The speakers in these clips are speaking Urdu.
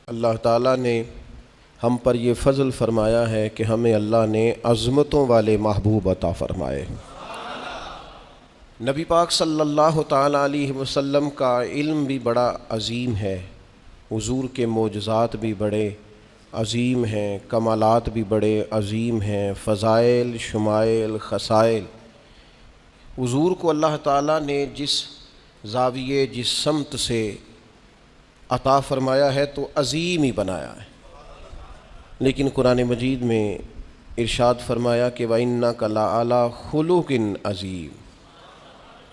اللہ تعالیٰ نے ہم پر یہ فضل فرمایا ہے کہ ہمیں اللہ نے عظمتوں والے محبوب عطا فرمائے۔ نبی پاک صلی اللہ تعالیٰ علیہ وسلم کا علم بھی بڑا عظیم ہے، حضور کے معجزات بھی بڑے عظیم ہیں، کمالات بھی بڑے عظیم ہیں، فضائل، شمائل، خصائل۔ حضور کو اللہ تعالیٰ نے جس زاویے، جس سمت سے عطا فرمایا ہے تو عظیم ہی بنایا ہے، لیکن قرآن مجید میں ارشاد فرمایا کہ وَإِنَّكَ لَعَلَىٰ خُلُقٍ عَظِيمٍ،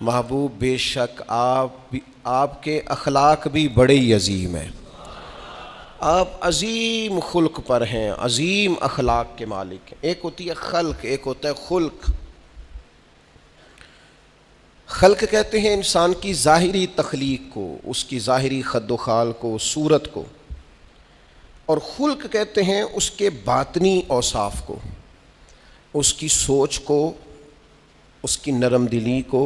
محبوب بے شک آپ کے اخلاق بھی بڑے ہی عظیم ہیں، آپ عظیم خلق پر ہیں، عظیم اخلاق کے مالک ہیں۔ ایک ہوتی ہے خلق، ایک ہوتا ہے خلق۔ خلق کہتے ہیں انسان کی ظاہری تخلیق کو، اس کی ظاہری خد و خال کو، صورت کو، اور خلق کہتے ہیں اس کے باطنی اوصاف کو، اس کی سوچ کو، اس کی نرم دلی کو،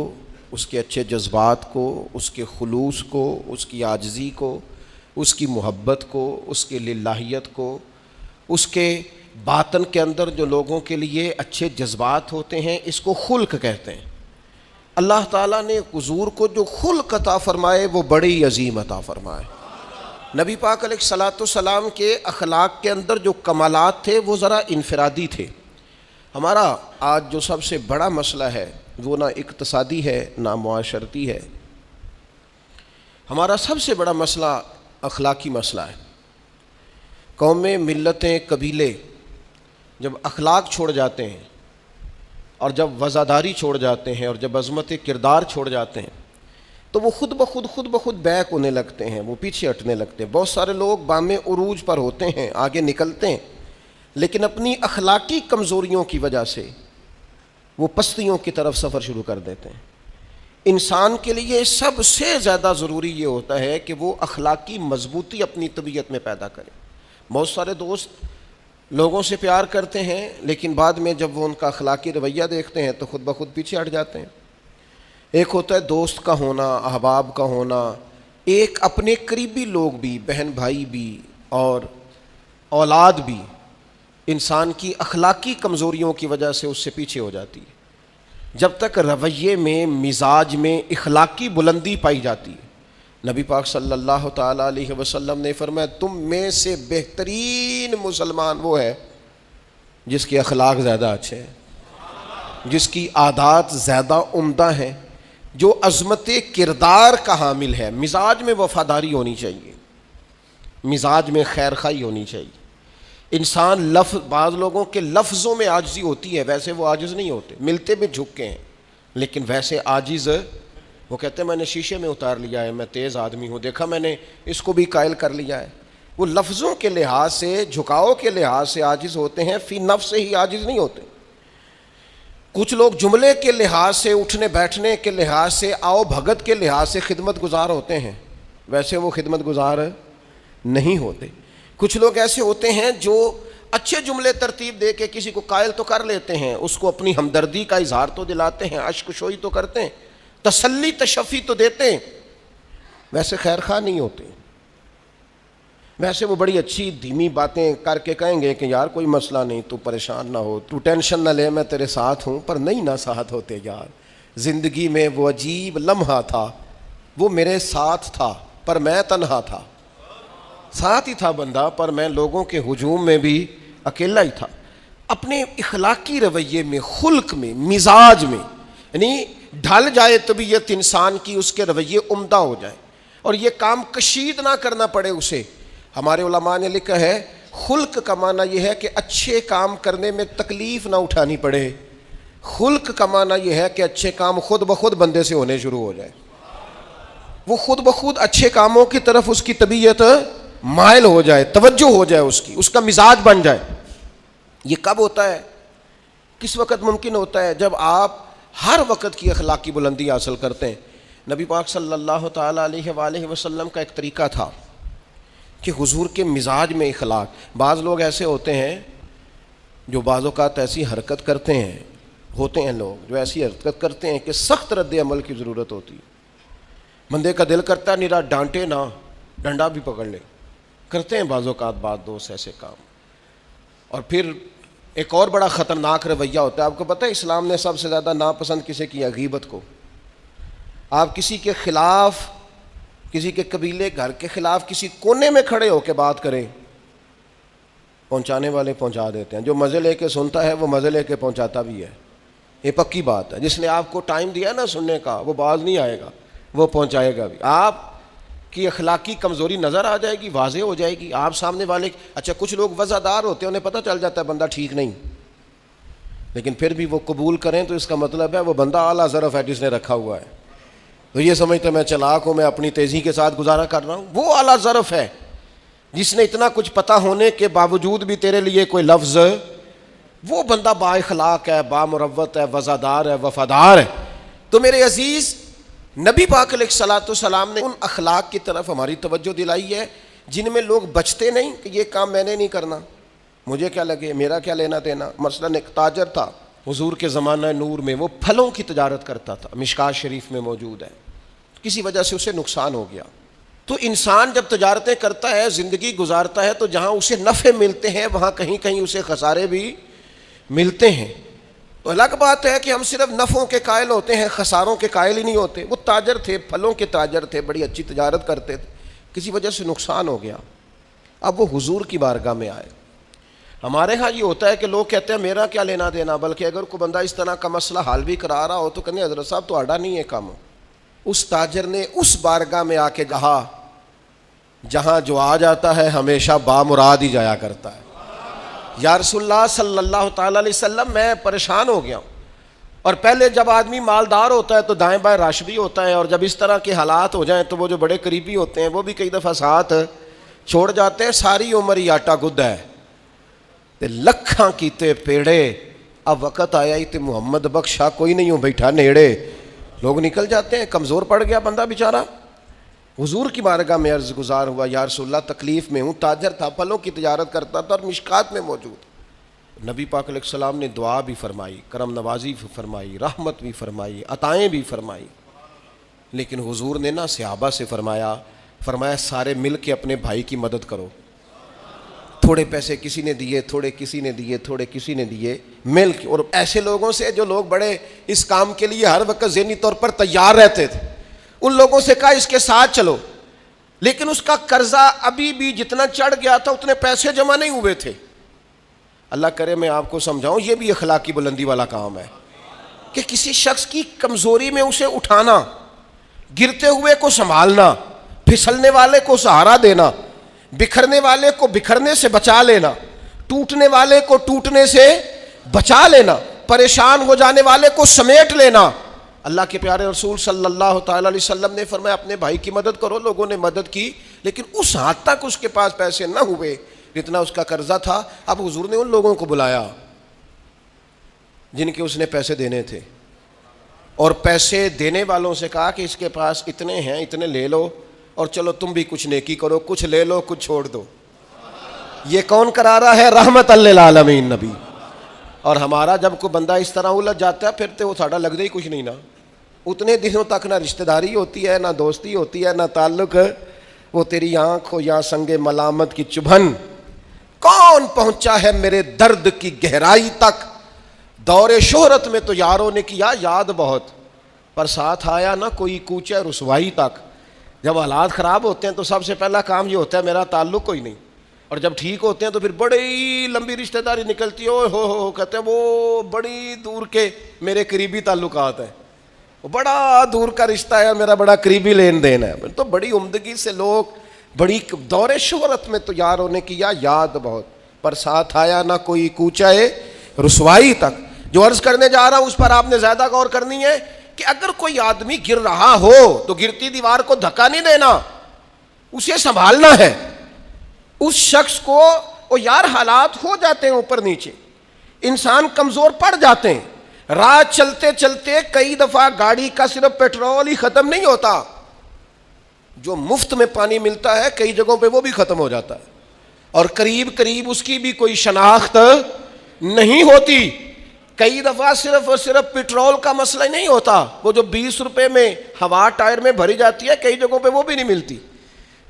اس کے اچھے جذبات کو، اس کے خلوص کو، اس کی عاجزی کو، اس کی محبت کو، اس کے للہیت کو، اس کے باطن کے اندر جو لوگوں کے لیے اچھے جذبات ہوتے ہیں، اس کو خلق کہتے ہیں۔ اللہ تعالیٰ نے حضور کو جو خلق عطا فرمائے وہ بڑی عظیم عطا فرمائے۔ نبی پاک علیہ الصلاۃ والسلام کے اخلاق کے اندر جو کمالات تھے وہ ذرا انفرادی تھے۔ ہمارا آج جو سب سے بڑا مسئلہ ہے وہ نہ اقتصادی ہے نہ معاشرتی ہے، ہمارا سب سے بڑا مسئلہ اخلاقی مسئلہ ہے۔ قومیں، ملتیں، قبیلے جب اخلاق چھوڑ جاتے ہیں اور جب وزاداری چھوڑ جاتے ہیں اور جب عظمت کردار چھوڑ جاتے ہیں تو وہ خود بخود بیک ہونے لگتے ہیں، وہ پیچھے ہٹنے لگتے ہیں۔ بہت سارے لوگ بام عروج پر ہوتے ہیں، آگے نکلتے ہیں، لیکن اپنی اخلاقی کمزوریوں کی وجہ سے وہ پستیوں کی طرف سفر شروع کر دیتے ہیں۔ انسان کے لیے سب سے زیادہ ضروری یہ ہوتا ہے کہ وہ اخلاقی مضبوطی اپنی طبیعت میں پیدا کرے۔ بہت سارے دوست لوگوں سے پیار کرتے ہیں، لیکن بعد میں جب وہ ان کا اخلاقی رویہ دیکھتے ہیں تو خود بخود پیچھے ہٹ جاتے ہیں۔ ایک ہوتا ہے دوست کا ہونا، احباب کا ہونا، ایک اپنے قریبی لوگ بھی، بہن بھائی بھی اور اولاد بھی انسان کی اخلاقی کمزوریوں کی وجہ سے اس سے پیچھے ہو جاتی ہے۔ جب تک رویے میں، مزاج میں اخلاقی بلندی پائی جاتی ہے، نبی پاک صلی اللہ تعالیٰ علیہ وسلم نے فرمایا تم میں سے بہترین مسلمان وہ ہے جس کے اخلاق زیادہ اچھے ہیں، جس کی عادات زیادہ عمدہ ہیں، جو عظمت کردار کا حامل ہے۔ مزاج میں وفاداری ہونی چاہیے، مزاج میں خیر خواہی ہونی چاہیے۔ انسان بعض لوگوں کے لفظوں میں عاجزی ہوتی ہے، ویسے وہ عاجز نہیں ہوتے، ملتے بھی جھکے ہیں، لیکن ویسے عاجز وہ کہتے ہیں میں نے شیشے میں اتار لیا ہے، میں تیز آدمی ہوں، دیکھا میں نے اس کو بھی قائل کر لیا ہے۔ وہ لفظوں کے لحاظ سے، جھکاؤ کے لحاظ سے عاجز ہوتے ہیں، فی نفس ہی عاجز نہیں ہوتے۔ کچھ لوگ جملے کے لحاظ سے، اٹھنے بیٹھنے کے لحاظ سے، آؤ بھگت کے لحاظ سے خدمت گزار ہوتے ہیں، ویسے وہ خدمت گزار نہیں ہوتے۔ کچھ لوگ ایسے ہوتے ہیں جو اچھے جملے ترتیب دے کے کسی کو قائل تو کر لیتے ہیں، اس کو اپنی ہمدردی کا اظہار تو دلاتے ہیں، اشک شوئی تو کرتے ہیں، تسلی تشفی تو دیتے ہیں، ویسے خیر خواہ نہیں ہوتے۔ ویسے وہ بڑی اچھی دھیمی باتیں کر کے کہیں گے کہ یار کوئی مسئلہ نہیں، تو پریشان نہ ہو، تو ٹینشن نہ لے، میں تیرے ساتھ ہوں، پر نہیں نہ ساتھ ہوتے یار۔ زندگی میں وہ عجیب لمحہ تھا، وہ میرے ساتھ تھا پر میں تنہا تھا، ساتھ ہی تھا بندہ پر میں لوگوں کے ہجوم میں بھی اکیلا ہی تھا۔ اپنے اخلاقی رویے میں، خلق میں، مزاج میں، یعنی ڈھل جائے طبیعت انسان کی، اس کے رویے عمدہ ہو جائے اور یہ کام کشید نہ کرنا پڑے اسے۔ ہمارے علماء نے لکھا ہے خلق کا معنی یہ ہے کہ اچھے کام کرنے میں تکلیف نہ اٹھانی پڑے، خلق کا معنی یہ ہے کہ اچھے کام خود بخود بندے سے ہونے شروع ہو جائے، وہ خود بخود اچھے کاموں کی طرف اس کی طبیعت مائل ہو جائے، توجہ ہو جائے، اس کا مزاج بن جائے۔ یہ کب ہوتا ہے، کس وقت ممکن ہوتا ہے؟ جب آپ ہر وقت کی اخلاقی بلندی حاصل کرتے ہیں۔ نبی پاک صلی اللہ تعالیٰ علیہ وآلہ وسلم کا ایک طریقہ تھا کہ حضور کے مزاج میں اخلاق۔ بعض لوگ ایسے ہوتے ہیں جو بعض اوقات ایسی حرکت کرتے ہیں، ہوتے ہیں لوگ جو ایسی حرکت کرتے ہیں کہ سخت رد عمل کی ضرورت ہوتی ہے۔ بندے کا دل کرتا ہے نیرا ڈانٹے نہ، ڈنڈا بھی پکڑ لے، کرتے ہیں بعض اوقات بعض دوست ایسے کام. اور پھر ایک اور بڑا خطرناک رویہ ہوتا ہے. آپ کو پتہ ہے اسلام نے سب سے زیادہ ناپسند کسے کیا؟ غیبت کو. آپ کسی کے خلاف، کسی کے قبیلے گھر کے خلاف کسی کونے میں کھڑے ہو کے بات کریں، پہنچانے والے پہنچا دیتے ہیں. جو مزے لے کے سنتا ہے وہ مزے لے کے پہنچاتا بھی ہے. یہ پکی بات ہے. جس نے آپ کو ٹائم دیا نا سننے کا، وہ باز نہیں آئے گا، وہ پہنچائے گا بھی. آپ کی اخلاقی کمزوری نظر آ جائے گی، واضح ہو جائے گی. آپ سامنے والے، اچھا کچھ لوگ وزادار ہوتے ہیں، انہیں پتہ چل جاتا ہے بندہ ٹھیک نہیں، لیکن پھر بھی وہ قبول کریں تو اس کا مطلب ہے وہ بندہ اعلیٰ ظرف ہے جس نے رکھا ہوا ہے. تو یہ سمجھتے میں چلاک ہوں، میں اپنی تیزی کے ساتھ گزارا کر رہا ہوں. وہ اعلیٰ ظرف ہے جس نے اتنا کچھ پتہ ہونے کے باوجود بھی تیرے لیے کوئی لفظ، وہ بندہ با اخلاق ہے، با مروت ہے، وزادار ہے، وفادار ہے. تو میرے عزیز، نبی پاک علیہ الصلوۃ والسلام نے ان اخلاق کی طرف ہماری توجہ دلائی ہے جن میں لوگ بچتے نہیں کہ یہ کام میں نے نہیں کرنا، مجھے کیا لگے، میرا کیا لینا دینا. مثلاً ایک تاجر تھا حضور کے زمانہ نور میں، وہ پھلوں کی تجارت کرتا تھا، مشکوٰۃ شریف میں موجود ہے. کسی وجہ سے اسے نقصان ہو گیا. تو انسان جب تجارتیں کرتا ہے، زندگی گزارتا ہے، تو جہاں اسے نفع ملتے ہیں وہاں کہیں کہیں اسے خسارے بھی ملتے ہیں. تو الگ بات ہے کہ ہم صرف نفعوں کے قائل ہوتے ہیں، خساروں کے قائل ہی نہیں ہوتے. وہ تاجر تھے، پھلوں کے تاجر تھے، بڑی اچھی تجارت کرتے تھے، کسی وجہ سے نقصان ہو گیا. اب وہ حضور کی بارگاہ میں آئے. ہمارے ہاں یہ ہوتا ہے کہ لوگ کہتے ہیں میرا کیا لینا دینا، بلکہ اگر کوئی بندہ اس طرح کا مسئلہ حل بھی کرا رہا ہو تو کہنے حضرت صاحب تو آڈا نہیں ہے کام. اس تاجر نے اس بارگاہ میں آ کے کہا جہاں جو آ جاتا ہے ہمیشہ بامراد ہی جایا کرتا ہے. یا رسول اللہ صلی اللہ تعالیٰ علیہ وسلم، میں پریشان ہو گیا ہوں. اور پہلے جب آدمی مالدار ہوتا ہے تو دائیں بائیں رش بھی ہوتا ہے، اور جب اس طرح کے حالات ہو جائیں تو وہ جو بڑے قریبی ہوتے ہیں وہ بھی کئی دفعہ ساتھ چھوڑ جاتے ہیں. ساری عمر ہی آٹا گد ہے تے لکھاں کیتے پیڑے، اب وقت آیا ہی تے محمد بخشا کوئی نہیں ہوں بیٹھا نیڑے. لوگ نکل جاتے ہیں، کمزور پڑ گیا بندہ بیچارہ. حضور کی بارگاہ میں عرض گزار ہوا، یا رسول اللہ تکلیف میں ہوں. تاجر تھا، پھلوں کی تجارت کرتا تھا اور مشکوٰۃ میں موجود. نبی پاک علیہ السلام نے دعا بھی فرمائی، کرم نوازی بھی فرمائی، رحمت بھی فرمائی، عطائیں بھی فرمائی. لیکن حضور نے نا صحابہ سے فرمایا سارے مل کے اپنے بھائی کی مدد کرو. تھوڑے پیسے کسی نے دیے، تھوڑے کسی نے دیے، تھوڑے کسی نے دیے، مل کے. اور ایسے لوگوں سے جو لوگ بڑے اس کام کے لیے ہر وقت ذہنی طور پر تیار رہتے تھے، ان لوگوں سے کہا اس کے ساتھ چلو. لیکن اس کا قرضہ ابھی بھی جتنا چڑھ گیا تھا اتنے پیسے جمع نہیں ہوئے تھے. اللہ کرے میں آپ کو سمجھاؤں، یہ بھی اخلاقی بلندی والا کام ہے کہ کسی شخص کی کمزوری میں اسے اٹھانا، گرتے ہوئے کو سنبھالنا، پھسلنے والے کو سہارا دینا، بکھرنے والے کو بکھرنے سے بچا لینا، ٹوٹنے والے کو ٹوٹنے سے بچا لینا، پریشان ہو جانے والے کو سمیٹ لینا. اللہ کے پیارے رسول صلی اللہ تعالیٰ علیہ وسلم نے فرمایا اپنے بھائی کی مدد کرو. لوگوں نے مدد کی، لیکن اس حد تک اس کے پاس پیسے نہ ہوئے جتنا اس کا قرضہ تھا. اب حضور نے ان لوگوں کو بلایا جن کے اس نے پیسے دینے تھے، اور پیسے دینے والوں سے کہا کہ اس کے پاس اتنے ہیں، اتنے لے لو، اور چلو تم بھی کچھ نیکی کرو، کچھ لے لو کچھ چھوڑ دو. یہ کون کرا رہا ہے؟ رحمت للعالمین نبی. اور ہمارا جب کوئی بندہ اس طرح الجھ جاتا ہے پھر تو وہ ساڑھا لگتا ہی کچھ نہیں نا. اتنے دنوں تک نہ رشتہ داری ہوتی ہے، نہ دوستی ہوتی ہے، نہ تعلق. وہ تیری آنکھ ہو یا سنگ ملامت کی چبھن، کون پہنچا ہے میرے درد کی گہرائی تک. دور شہرت میں تو یاروں نے کیا یاد بہت، پر ساتھ آیا نہ کوئی کوچے رسوائی تک. جب حالات خراب ہوتے ہیں تو سب سے پہلا کام یہ ہوتا ہے میرا تعلق کوئی نہیں، اور جب ٹھیک ہوتے ہیں تو پھر بڑی لمبی رشتہ داری نکلتی ہے. ہو کہتے ہیں وہ بڑی دور کے میرے قریبی تعلقات ہیں، وہ بڑا دور کا رشتہ ہے، میرا بڑا قریبی لین دین ہے. تو بڑی عمدگی سے لوگ، بڑی دور شہرت میں تو یاروں نے کیا یاد بہت، پر ساتھ آیا نہ کوئی کوچہ رسوائی تک. جو عرض کرنے جا رہا ہوں اس پر آپ نے زیادہ غور کرنی ہے کہ اگر کوئی آدمی گر رہا ہو تو گرتی دیوار کو دھکا نہیں دینا، اسے سنبھالنا ہے. اس شخص کو وہ یار حالات ہو جاتے ہیں اوپر نیچے، انسان کمزور پڑ جاتے ہیں. راہ چلتے چلتے کئی دفعہ گاڑی کا صرف پیٹرول ہی ختم نہیں ہوتا، جو مفت میں پانی ملتا ہے کئی جگہوں پہ وہ بھی ختم ہو جاتا ہے، اور قریب قریب اس کی بھی کوئی شناخت نہیں ہوتی. کئی دفعہ صرف اور صرف پیٹرول کا مسئلہ ہی نہیں ہوتا، وہ جو 20 روپے میں ہوا ٹائر میں بھری جاتی ہے کئی جگہوں پہ وہ بھی نہیں ملتی.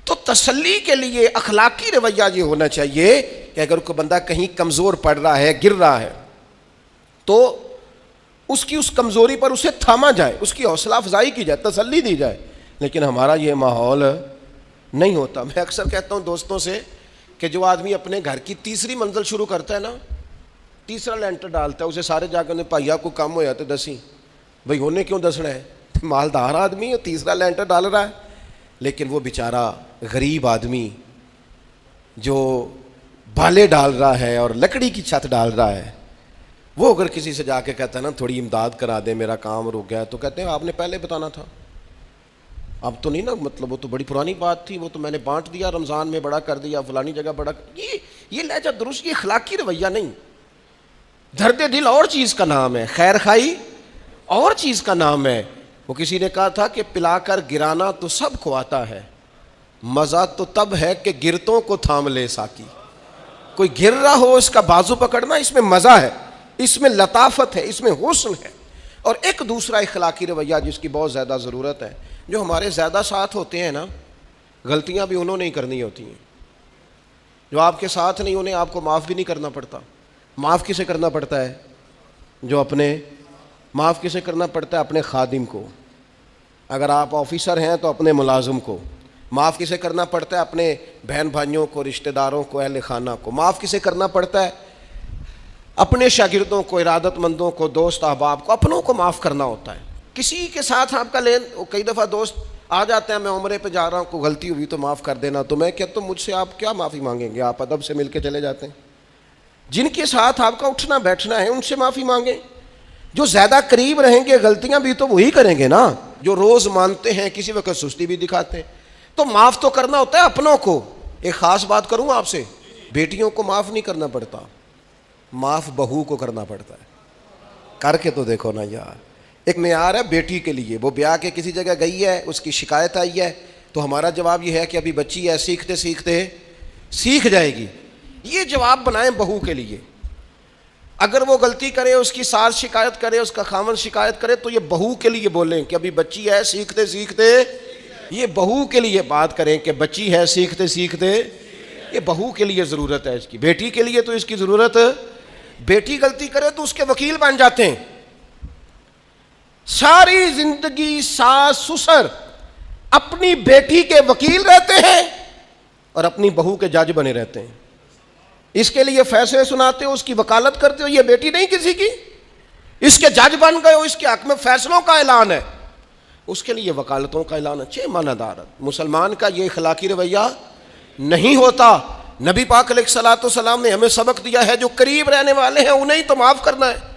تو تسلی کے لیے اخلاقی رویہ یہ ہونا چاہیے کہ اگر کوئی بندہ کہیں کمزور پڑ رہا ہے، گر رہا ہے، تو اس کی اس کمزوری پر اسے تھاما جائے، اس کی حوصلہ افزائی کی جائے، تسلی دی جائے. لیکن ہمارا یہ ماحول نہیں ہوتا. میں اکثر کہتا ہوں دوستوں سے کہ جو آدمی اپنے گھر کی تیسری منزل شروع کرتا ہے نا، تیسرا لینٹر ڈالتا ہے، اسے سارے جا کے بھائیا کو کم ہو جاتے دسی، بھائی ہونے کیوں دسنا ہے، مالدار آدمی ہے، تیسرا لینٹر ڈال رہا ہے. لیکن وہ بیچارہ غریب آدمی جو بالے ڈال رہا ہے اور لکڑی کی چھت ڈال رہا ہے، وہ اگر کسی سے جا کے کہتا ہے نا تھوڑی امداد کرا دے میرا کام رک گیا، تو کہتے ہیں آپ نے پہلے بتانا تھا. اب تو نہیں نا، مطلب وہ تو بڑی پرانی بات تھی، وہ تو میں نے بانٹ دیا، رمضان میں بڑا کر دیا، فلانی جگہ بڑا. یہ لہجہ درست، یہ اخلاقی رویہ نہیں. درد دل اور چیز کا نام ہے، خیر خائی اور چیز کا نام ہے. وہ کسی نے کہا تھا کہ پلا کر گرانا تو سب کو آتا ہے، مزہ تو تب ہے کہ گرتوں کو تھام لے ساکی. کوئی گر رہا ہو اس کا بازو پکڑنا، اس میں مزہ ہے، اس میں لطافت ہے، اس میں حسن ہے. اور ایک دوسرا اخلاقی رویہ جس کی بہت زیادہ ضرورت ہے، جو ہمارے زیادہ ساتھ ہوتے ہیں نا، غلطیاں بھی انہوں نے ہی کرنی ہوتی ہیں. جو آپ کے ساتھ نہیں، انہیں آپ کو معاف بھی نہیں کرنا پڑتا. معاف کسے کرنا پڑتا ہے؟ معاف کسے کرنا پڑتا ہے؟ اپنے خادم کو. اگر آپ آفیسر ہیں تو اپنے ملازم کو. معاف کسے کرنا پڑتا ہے؟ اپنے بہن بھائیوں کو، رشتہ داروں کو، اہل خانہ کو. معاف کسے کرنا پڑتا ہے؟ اپنے شاگردوں کو، ارادت مندوں کو، دوست احباب کو، اپنوں کو معاف کرنا ہوتا ہے. کسی کے ساتھ آپ کا کئی دفعہ دوست آ جاتے ہیں، میں عمرے پہ جا رہا ہوں، کوئی غلطی ہوئی تو معاف کر دینا. تو میں کہتا ہوں مجھ سے آپ کیا معافی مانگیں گے؟ آپ ادب سے مل کے چلے جاتے ہیں. جن کے ساتھ آپ کا اٹھنا بیٹھنا ہے ان سے معافی مانگیں. جو زیادہ قریب رہیں گے غلطیاں بھی تو وہی کریں گے نا، جو روز مانتے ہیں، کسی وقت سستی بھی دکھاتے ہیں. تو معاف تو کرنا ہوتا ہے اپنوں کو. ایک خاص بات کروں آپ سے، بیٹیوں کو معاف نہیں کرنا پڑتا، معاف بہو کو کرنا پڑتا ہے. کر کے تو دیکھو نا یار. ایک معیار ہے بیٹی کے لیے، وہ بیاہ کے کسی جگہ گئی ہے، اس کی شکایت آئی ہے، تو ہمارا جواب یہ ہے کہ ابھی بچی ہے، سیکھتے سیکھتے سیکھ جائے گی. یہ جواب بنائیں بہو کے لیے. اگر وہ غلطی کرے، اس کی ساس شکایت کرے، اس کا خاوند شکایت کرے، تو یہ بہو کے لیے بولیں کہ ابھی بچی ہے، سیکھتے سیکھتے. یہ بہو کے لیے بات کریں کہ بچی ہے، سیکھتے سیکھتے. یہ بہو کے لیے ضرورت ہے اس کی. بیٹی کے لیے تو اس کی ضرورت، بیٹی غلطی کرے تو اس کے وکیل بن جاتے ہیں. ساری زندگی ساس سسر اپنی بیٹی کے وکیل رہتے ہیں اور اپنی بہو کے جج بنے رہتے ہیں. اس کے لیے فیصلے سناتے ہو، اس کی وکالت کرتے ہو. یہ بیٹی نہیں کسی کی، اس کے جج بن گئے ہو، اس کے حق میں فیصلوں کا اعلان ہے، اس کے لیے وکالتوں کا اعلان ہے. چھ معنی دار. مسلمان کا یہ اخلاقی رویہ نہیں ہوتا. نبی پاک علیہ الصلوۃ والسلام نے ہمیں سبق دیا ہے، جو قریب رہنے والے ہیں انہیں ہی تو معاف کرنا ہے،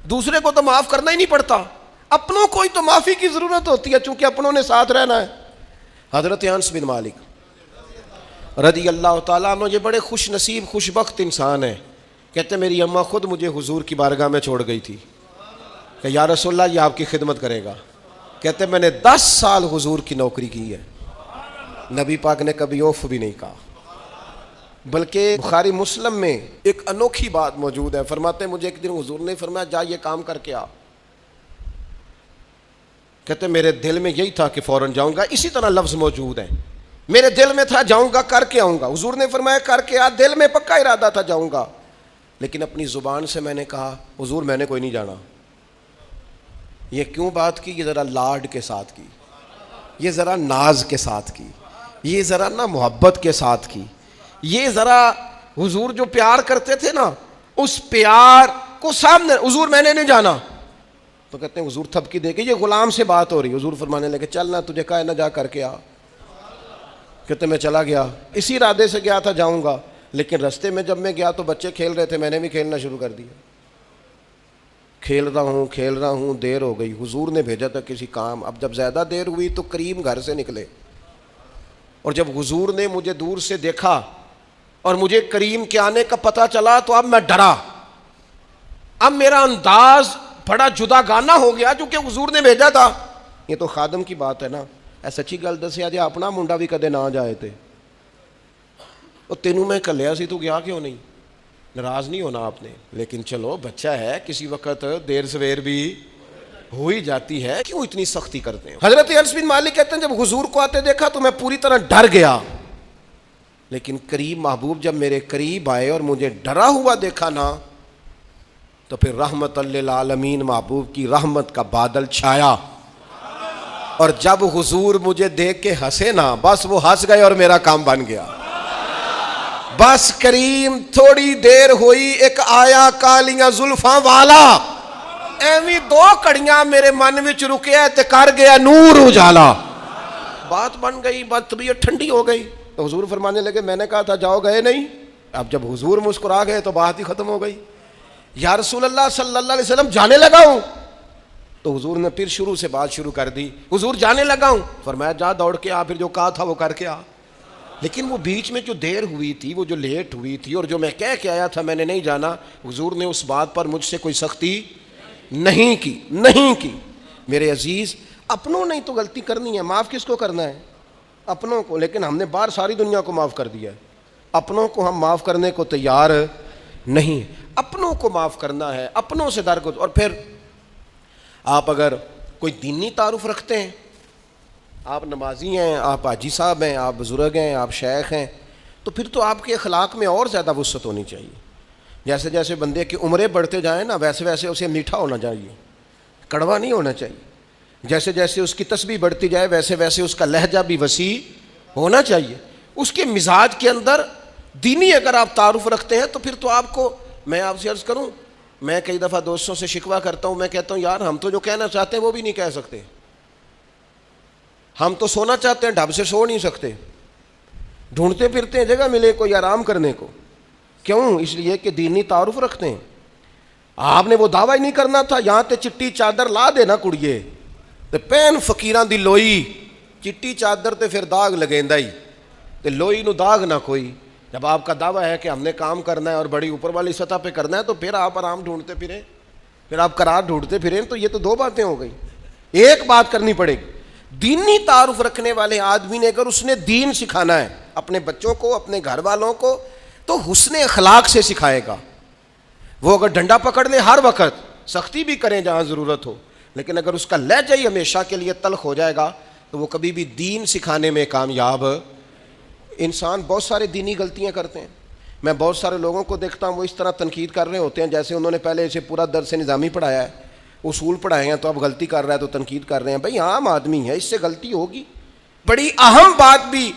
دوسرے کو تو معاف کرنا ہی نہیں پڑتا. اپنوں کو ہی تو معافی کی ضرورت ہوتی ہے، چونکہ اپنوں نے ساتھ رہنا ہے. حضرت انس بن مالک رضی اللہ تعالیٰ عنہ یہ بڑے خوش نصیب خوش بخت انسان ہیں. کہتے میری اماں خود مجھے حضور کی بارگاہ میں چھوڑ گئی تھی کہ یا رسول اللہ یہ آپ کی خدمت کرے گا. کہتے میں نے 10 سال حضور کی نوکری کی ہے، نبی پاک نے کبھی اوف بھی نہیں کہا. بلکہ بخاری مسلم میں ایک انوکھی بات موجود ہے. فرماتے ہیں مجھے ایک دن حضور نے فرمایا جا یہ کام کر کے آ. کہتے میرے دل میں یہی تھا کہ فوراً جاؤں گا. اسی طرح لفظ موجود ہیں، میرے دل میں تھا جاؤں گا، کر کے آؤں گا. حضور نے فرمایا کر کے آ. دل میں پکا ارادہ تھا جاؤں گا، لیکن اپنی زبان سے میں نے کہا حضور میں نے کوئی نہیں جانا. یہ کیوں بات کی؟ یہ ذرا لاڈ کے ساتھ کی، یہ ذرا ناز کے ساتھ کی، یہ ذرا نا محبت کے ساتھ کی. یہ ذرا حضور جو پیار کرتے تھے نا، اس پیار کو سامنے. حضور میں نے نہیں جانا. تو کہتے ہیں حضور تھپکی دے کے، یہ غلام سے بات ہو رہی. حضور فرمانے لگے چل نہ، تجھے کہا ہے نہ جا کر کے آ. کہتے میں چلا گیا، اسی ارادے سے گیا تھا جاؤں گا، لیکن رستے میں جب میں گیا تو بچے کھیل رہے تھے، میں نے بھی کھیلنا شروع کر دیا. کھیل رہا ہوں دیر ہو گئی. حضور نے بھیجا تھا کسی کام. اب جب زیادہ دیر ہوئی تو کریم گھر سے نکلے، اور جب حضور نے مجھے دور سے دیکھا اور مجھے کریم کے آنے کا پتہ چلا تو اب میں ڈرا. اب میرا انداز بڑا جدا گانا ہو گیا، کیونکہ حضور نے بھیجا تھا. یہ تو خادم کی بات ہے نا. سچی گل دسیا جی اپنا منڈا بھی کدے نہ جائے تھے، اور تینوں میں کلیا سی تو گیا کیوں نہیں؟ ناراض نہیں ہونا آپ نے، لیکن چلو بچہ ہے، کسی وقت دیر سویر بھی ہو ہی جاتی ہے، کیوں اتنی سختی کرتے ہیں؟ حضرت انس بن مالک کہتے ہیں جب حضور کو آتے دیکھا تو میں پوری طرح ڈر گیا، لیکن قریب محبوب جب میرے قریب آئے اور مجھے ڈرا ہوا دیکھا نا تو پھر رحمت للعالمین محبوب کی رحمت کا بادل چھایا، اور جب حضور مجھے دیکھ کے ہنسے نا بس وہ ہنس گئے اور میرا کام بن گیا۔ بس کریم تھوڑی دیر ہوئی ایک آیا کالیاں زلفاں والا، ایویں دو کڑیاں میرے من وچ رکیا تے کر گیا نور اجالا، بات بن گئی، بات طبیعت ٹھنڈی ہو گئی۔ تو حضور فرمانے لگے میں نے کہا تھا جاؤ، گئے نہیں؟ اب جب حضور مسکرا گئے تو بات ہی ختم ہو گئی۔ یا رسول اللہ صلی اللہ علیہ وسلم جانے لگا ہوں، تو حضور نے پھر شروع سے بات شروع کر دی، حضور جانے لگا ہوں، فرمایا جا دوڑ کے آ، پھر جو کہا تھا وہ کر کے آ۔ لیکن وہ بیچ میں جو دیر ہوئی تھی، وہ جو لیٹ ہوئی تھی اور جو میں کہہ کے آیا تھا میں نے نہیں جانا، حضور نے اس بات پر مجھ سے کوئی سختی نہیں کی۔ میرے عزیز، اپنوں نے تو غلطی کرنی ہے، معاف کس کو کرنا ہے؟ اپنوں کو، لیکن ہم نے باہر ساری دنیا کو معاف کر دیا ہے، اپنوں کو ہم معاف کرنے کو تیار نہیں۔ اپنوں کو معاف کرنا ہے، اپنوں سے درگزر۔ اور پھر آپ اگر کوئی دینی تعارف رکھتے ہیں، آپ نمازی ہیں، آپ حاجی صاحب ہیں، آپ بزرگ ہیں، آپ شیخ ہیں، تو پھر تو آپ کے اخلاق میں اور زیادہ وسعت ہونی چاہیے۔ جیسے جیسے بندے کی عمریں بڑھتے جائیں نا ویسے ویسے اسے میٹھا ہونا چاہیے، کڑوا نہیں ہونا چاہیے۔ جیسے جیسے اس کی تسبیح بڑھتی جائے ویسے ویسے اس کا لہجہ بھی وسیع ہونا چاہیے، اس کے مزاج کے اندر دینی اگر آپ تعارف رکھتے ہیں تو پھر تو آپ کو، میں آپ سے عرض کروں، میں کئی دفعہ دوستوں سے شکوہ کرتا ہوں، میں کہتا ہوں یار ہم تو جو کہنا چاہتے ہیں وہ بھی نہیں کہہ سکتے، ہم تو سونا چاہتے ہیں ڈھب سے سو نہیں سکتے، ڈھونڈتے پھرتے ہیں جگہ ملے کوئی آرام کرنے کو۔ کیوں؟ اس لیے کہ دینی تعارف رکھتے ہیں۔ آپ نے وہ دعویٰ ہی نہیں کرنا تھا، یہاں تے چٹی چادر لا دے نا کڑیے تے پین فقیراں دی لوئی، چٹی چادر تے پھر داغ لگیندا ہی تے لوئی نو داغ نہ کوئی۔ جب آپ کا دعویٰ ہے کہ ہم نے کام کرنا ہے اور بڑی اوپر والی سطح پہ کرنا ہے تو پھر آپ آرام ڈھونڈتے پھریں، پھر آپ قرار ڈھونڈتے پھریں، تو یہ تو دو باتیں ہو گئی۔ ایک بات کرنی پڑے گی، دینی تعارف رکھنے والے آدمی نے اگر اس نے دین سکھانا ہے اپنے بچوں کو، اپنے گھر والوں کو، تو حسن اخلاق سے سکھائے گا۔ وہ اگر ڈنڈا پکڑ لے ہر وقت، سختی بھی کریں جہاں ضرورت ہو، لیکن اگر اس کا لہجہ ہی ہمیشہ کے لیے تلخ ہو جائے گا تو وہ کبھی بھی دین سکھانے میں کامیاب۔ انسان بہت سارے دینی غلطیاں کرتے ہیں، میں بہت سارے لوگوں کو دیکھتا ہوں وہ اس طرح تنقید کر رہے ہوتے ہیں جیسے انہوں نے پہلے اسے پورا درس نظامی پڑھایا ہے، اصول پڑھائے ہیں، تو اب غلطی کر رہا ہے تو تنقید کر رہے ہیں۔ بھائی عام آدمی ہے، اس سے غلطی ہوگی، بڑی اہم بات بھی،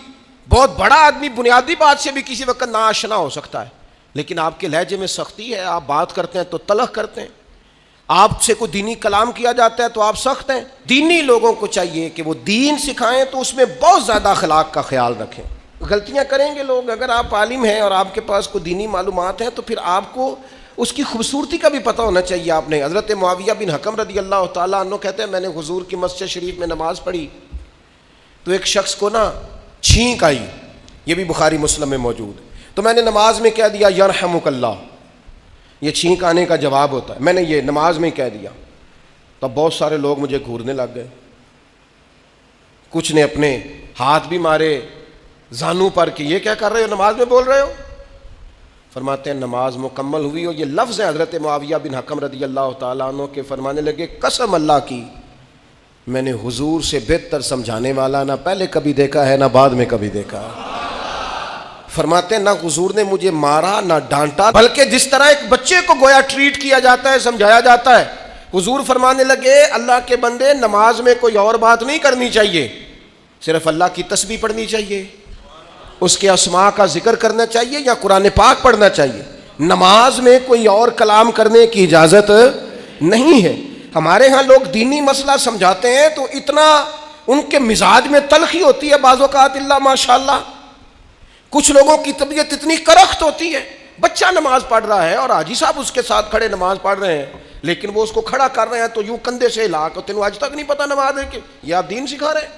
بہت بڑا آدمی بنیادی بات سے بھی کسی وقت ناآشنا ہو سکتا ہے، لیکن آپ کے لہجے میں سختی ہے، آپ بات کرتے ہیں تو تلخ کرتے ہیں، آپ سے کوئی دینی کلام کیا جاتا ہے تو آپ سخت ہیں۔ دینی لوگوں کو چاہیے کہ وہ دین سکھائیں تو اس میں بہت زیادہ اخلاق کا خیال رکھیں۔ غلطیاں کریں گے لوگ، اگر آپ عالم ہیں اور آپ کے پاس کوئی دینی معلومات ہیں تو پھر آپ کو اس کی خوبصورتی کا بھی پتہ ہونا چاہیے۔ آپ نے حضرت معاویہ بن حکم رضی اللہ تعالیٰ عنہ کہتے ہیں میں نے حضور کی مسجد شریف میں نماز پڑھی تو ایک شخص کو نا چھینک آئی، یہ بھی بخاری مسلم میں موجود ہے، تو میں نے نماز میں کہہ دیا یرحمک اللہ، یہ چھینک آنے کا جواب ہوتا ہے، میں نے یہ نماز میں کہہ دیا، تو بہت سارے لوگ مجھے گھورنے لگ گئے، کچھ نے اپنے ہاتھ بھی مارے زانوں پر کہ یہ کیا کر رہے ہو، نماز میں بول رہے ہو۔ فرماتے ہیں نماز مکمل ہوئی اور یہ لفظ ہے حضرت معاویہ بن حکم رضی اللہ تعالیٰ عنہ کے، فرمانے لگے قسم اللہ کی میں نے حضور سے بہتر سمجھانے والا نہ پہلے کبھی دیکھا ہے نہ بعد میں کبھی دیکھا ہے۔ فرماتے ہیں نہ حضور نے مجھے مارا نہ ڈانٹا، بلکہ جس طرح ایک بچے کو گویا ٹریٹ کیا جاتا ہے، سمجھایا جاتا ہے۔ حضور فرمانے لگے اللہ کے بندے نماز میں کوئی اور بات نہیں کرنی چاہیے، صرف اللہ کی تسبیح پڑھنی چاہیے، اس کے اسماء کا ذکر کرنا چاہیے یا قرآن پاک پڑھنا چاہیے، نماز میں کوئی اور کلام کرنے کی اجازت نہیں ہے۔ ہمارے ہاں لوگ دینی مسئلہ سمجھاتے ہیں تو اتنا ان کے مزاج میں تلخی ہوتی ہے بعض اوقات، اللہ ماشاءاللہ، کچھ لوگوں کی طبیعت اتنی کرخت ہوتی ہے، بچہ نماز پڑھ رہا ہے اور حاجی صاحب اس کے ساتھ کھڑے نماز پڑھ رہے ہیں لیکن وہ اس کو کھڑا کر رہے ہیں تو یوں کندھے سے ہلا کے، تینوں آج تک نہیں پتہ نماز ہے کہ یہ آپ دین سکھا رہے ہیں؟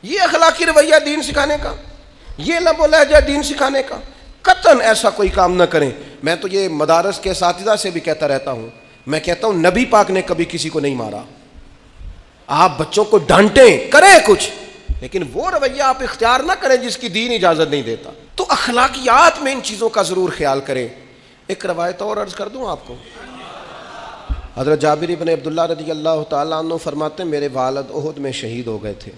یہ اخلاقی رویہ دین سکھانے کا، یہ لب و لہجہ دین سکھانے کا؟ قطعاً ایسا کوئی کام نہ کریں۔ میں تو یہ مدارس کے اساتذہ سے بھی کہتا رہتا ہوں، میں کہتا ہوں نبی پاک نے کبھی کسی کو نہیں مارا، آپ بچوں کو ڈانٹیں، کریں کچھ، لیکن وہ رویہ آپ اختیار نہ کریں جس کی دین اجازت نہیں دیتا۔ تو اخلاقیات میں ان چیزوں کا ضرور خیال کریں۔ ایک روایت اور عرض کر دوں آپ کو، حضرت جابر ابن عبداللہ رضی اللہ تعالیٰ عنہ فرماتے ہیں میرے والد احد میں شہید ہو گئے تھے،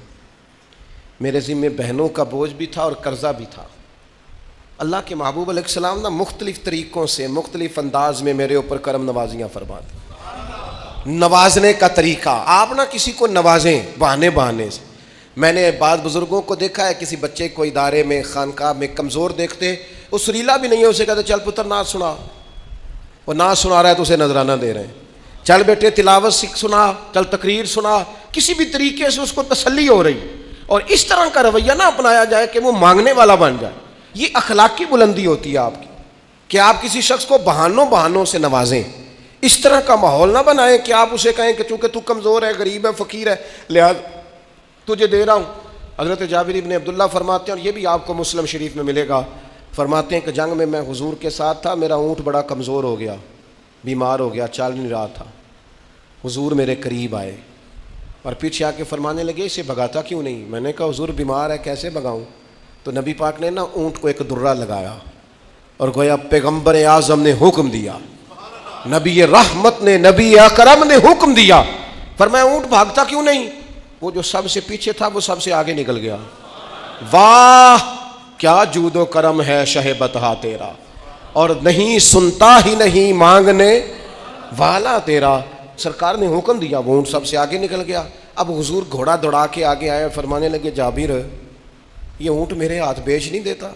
میرے ذمے بہنوں کا بوجھ بھی تھا اور قرضہ بھی تھا۔ اللہ کے محبوب علیہ السلام نا مختلف طریقوں سے مختلف انداز میں میرے اوپر کرم نوازیاں فرماتے۔ نوازنے کا طریقہ، آپ نہ کسی کو نوازیں بہانے سے۔ میں نے بعض بزرگوں کو دیکھا ہے، کسی بچے کو ادارے میں خانقاہ میں کمزور دیکھتے، وہ سریلا بھی نہیں ہے، اسے کہتے چل پتر نعت سنا، وہ نعت سنا رہا ہے تو اسے نذرانہ دے رہے ہیں، چل بیٹے تلاوت سنا، چل تقریر سنا، کسی بھی طریقے سے اس کو تسلی ہو رہی۔ اور اس طرح کا رویہ نہ اپنایا جائے کہ وہ مانگنے والا بن جائے۔ یہ اخلاقی بلندی ہوتی ہے آپ کی کہ آپ کسی شخص کو بہانوں سے نوازیں۔ اس طرح کا ماحول نہ بنائیں کہ آپ اسے کہیں کہ چونکہ تو کمزور ہے، غریب ہے، فقیر ہے، لہذا تجھے دے رہا ہوں۔ حضرت جابر ابن عبداللہ فرماتے ہیں، اور یہ بھی آپ کو مسلم شریف میں ملے گا، فرماتے ہیں کہ جنگ میں حضور کے ساتھ تھا، میرا اونٹ بڑا کمزور ہو گیا، بیمار ہو گیا، چل نہیں رہا تھا۔ حضور میرے قریب آئے اور پیچھے آ کے فرمانے لگے اسے بھگاتا کیوں نہیں؟ میں نے کہا حضور بیمار ہے، کیسے بھگاؤں؟ تو نبی پاک نے نا اونٹ کو ایک درہ لگایا اور گویا پیغمبر اعظم نے حکم دیا، نبی رحمت نے، نبی اکرم نے حکم دیا، فرمایا اونٹ بھاگتا کیوں نہیں؟ وہ جو سب سے پیچھے تھا وہ سب سے آگے نکل گیا۔ واہ کیا جود و کرم ہے شہ بطحا تیرا، اور نہیں سنتا ہی نہیں مانگنے والا تیرا۔ سرکار نے حکم دیا، وہ اونٹ سب سے آگے نکل گیا۔ اب حضور گھوڑا دوڑا کے آگے آئے، فرمانے لگے جابر یہ اونٹ میرے ہاتھ بیچ نہیں دیتا،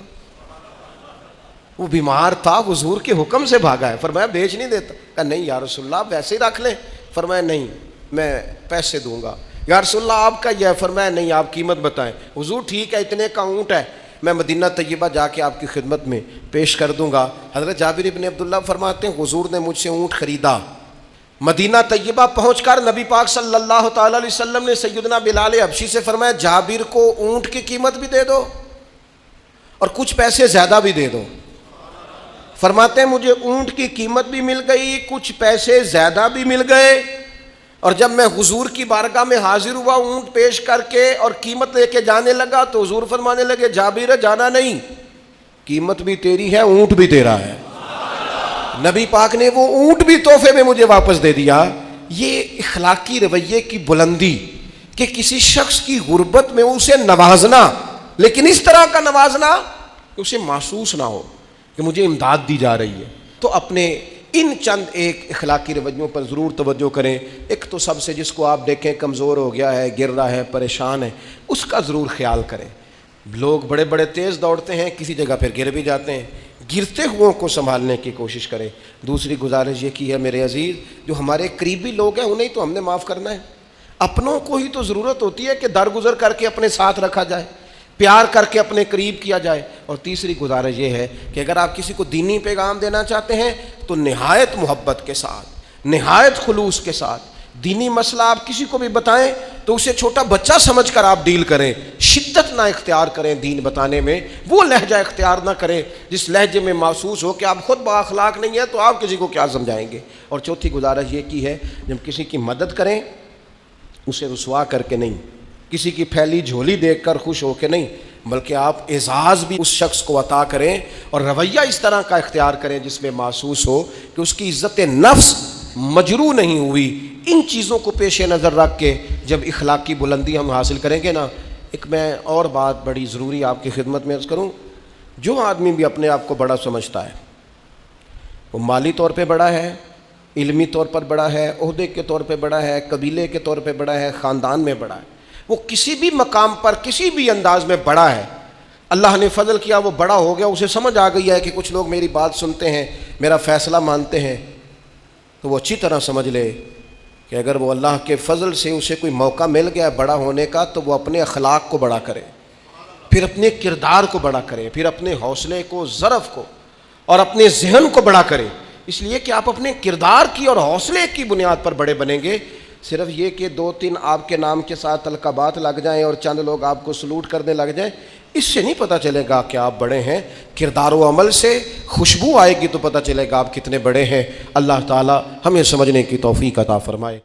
وہ بیمار تھا، حضور کے حکم سے بھاگا ہے، فرمایا بیچ نہیں دیتا؟ کہا نہیں یا رسول اللہ آپ ویسے ہی رکھ لیں، فرمایا نہیں میں پیسے دوں گا۔ یا رسول اللہ آپ کا یہ ہے، فرمایا نہیں آپ قیمت بتائیں۔ حضور ٹھیک ہے اتنے کا اونٹ ہے، میں مدینہ طیبہ جا کے آپ کی خدمت میں پیش کر دوں گا۔ حضرت جابر ابن عبداللہ فرماتے ہیں حضور نے مجھ سے اونٹ خریدا، مدینہ طیبہ پہنچ کر نبی پاک صلی اللہ تعالیٰ علیہ وسلم نے سیدنا بلال حبشی سے فرمایا جابر کو اونٹ کی قیمت بھی دے دو اور کچھ پیسے زیادہ بھی دے دو۔ فرماتے ہیں مجھے اونٹ کی قیمت بھی مل گئی، کچھ پیسے زیادہ بھی مل گئے، اور جب میں حضور کی بارگاہ میں حاضر ہوا اونٹ پیش کر کے اور قیمت لے کے جانے لگا تو حضور فرمانے لگے جابر جانا نہیں، قیمت بھی تیری ہے، اونٹ بھی تیرا ہے۔ نبی پاک نے وہ اونٹ بھی تحفے میں مجھے واپس دے دیا۔ یہ اخلاقی رویے کی بلندی کہ کسی شخص کی غربت میں اسے نوازنا، لیکن اس طرح کا نوازنا کہ اسے محسوس نہ ہو کہ مجھے امداد دی جا رہی ہے۔ تو اپنے ان چند ایک اخلاقی رویوں پر ضرور توجہ کریں۔ ایک تو سب سے جس کو آپ دیکھیں کمزور ہو گیا ہے، گر رہا ہے، پریشان ہے، اس کا ضرور خیال کریں۔ لوگ بڑے بڑے تیز دوڑتے ہیں، کسی جگہ پھر گر بھی جاتے ہیں، گرتے ہوئوں کو سنبھالنے کی کوشش کریں۔ دوسری گزارش یہ کی ہے میرے عزیز، جو ہمارے قریبی لوگ ہیں انہیں تو ہم نے معاف کرنا ہے، اپنوں کو ہی تو ضرورت ہوتی ہے کہ درگزر کر کے اپنے ساتھ رکھا جائے، پیار کر کے اپنے قریب کیا جائے۔ اور تیسری گزارش یہ ہے کہ اگر آپ کسی کو دینی پیغام دینا چاہتے ہیں تو نہایت محبت کے ساتھ، نہایت خلوص کے ساتھ دینی مسئلہ آپ کسی کو بھی بتائیں تو اسے چھوٹا بچہ سمجھ کر آپ ڈیل کریں، شدت نہ اختیار کریں دین بتانے میں، وہ لہجہ اختیار نہ کریں جس لہجے میں محسوس ہو کہ آپ خود بااخلاق نہیں ہیں تو آپ کسی کو کیا سمجھائیں گے۔ اور چوتھی گزارش یہ کی ہے جب کسی کی مدد کریں اسے رسوا کر کے نہیں، کسی کی پھیلی جھولی دیکھ کر خوش ہو کے نہیں، بلکہ آپ اعزاز بھی اس شخص کو عطا کریں اور رویہ اس طرح کا اختیار کریں جس میں محسوس ہو کہ اس کی عزت نفس مجروح نہیں ہوئی۔ ان چیزوں کو پیش نظر رکھ کے جب اخلاقی بلندی ہم حاصل کریں گے نا، ایک میں اور بات بڑی ضروری آپ کی خدمت میں عرض کروں، جو آدمی بھی اپنے آپ کو بڑا سمجھتا ہے، وہ مالی طور پہ بڑا ہے، علمی طور پر بڑا ہے، عہدے کے طور پہ بڑا ہے، قبیلے کے طور پہ بڑا ہے، خاندان میں بڑا ہے، وہ کسی بھی مقام پر کسی بھی انداز میں بڑا ہے، اللہ نے فضل کیا وہ بڑا ہو گیا، اسے سمجھ آ گئی ہے کہ کچھ لوگ میری بات سنتے ہیں، میرا فیصلہ مانتے ہیں، تو وہ اچھی طرح سمجھ لے کہ اگر وہ اللہ کے فضل سے اسے کوئی موقع مل گیا بڑا ہونے کا تو وہ اپنے اخلاق کو بڑا کرے، پھر اپنے کردار کو بڑا کرے، پھر اپنے حوصلے کو، ظرف کو اور اپنے ذہن کو بڑا کرے، اس لیے کہ آپ اپنے کردار کی اور حوصلے کی بنیاد پر بڑے بنیں گے۔ صرف یہ کہ 2-3 آپ کے نام کے ساتھ القابات لگ جائیں اور چند لوگ آپ کو سلوٹ کرنے لگ جائیں، اس سے نہیں پتہ چلے گا کہ آپ بڑے ہیں۔ کردار و عمل سے خوشبو آئے گی تو پتہ چلے گا آپ کتنے بڑے ہیں۔ اللہ تعالی ہمیں سمجھنے کی توفیق عطا فرمائے۔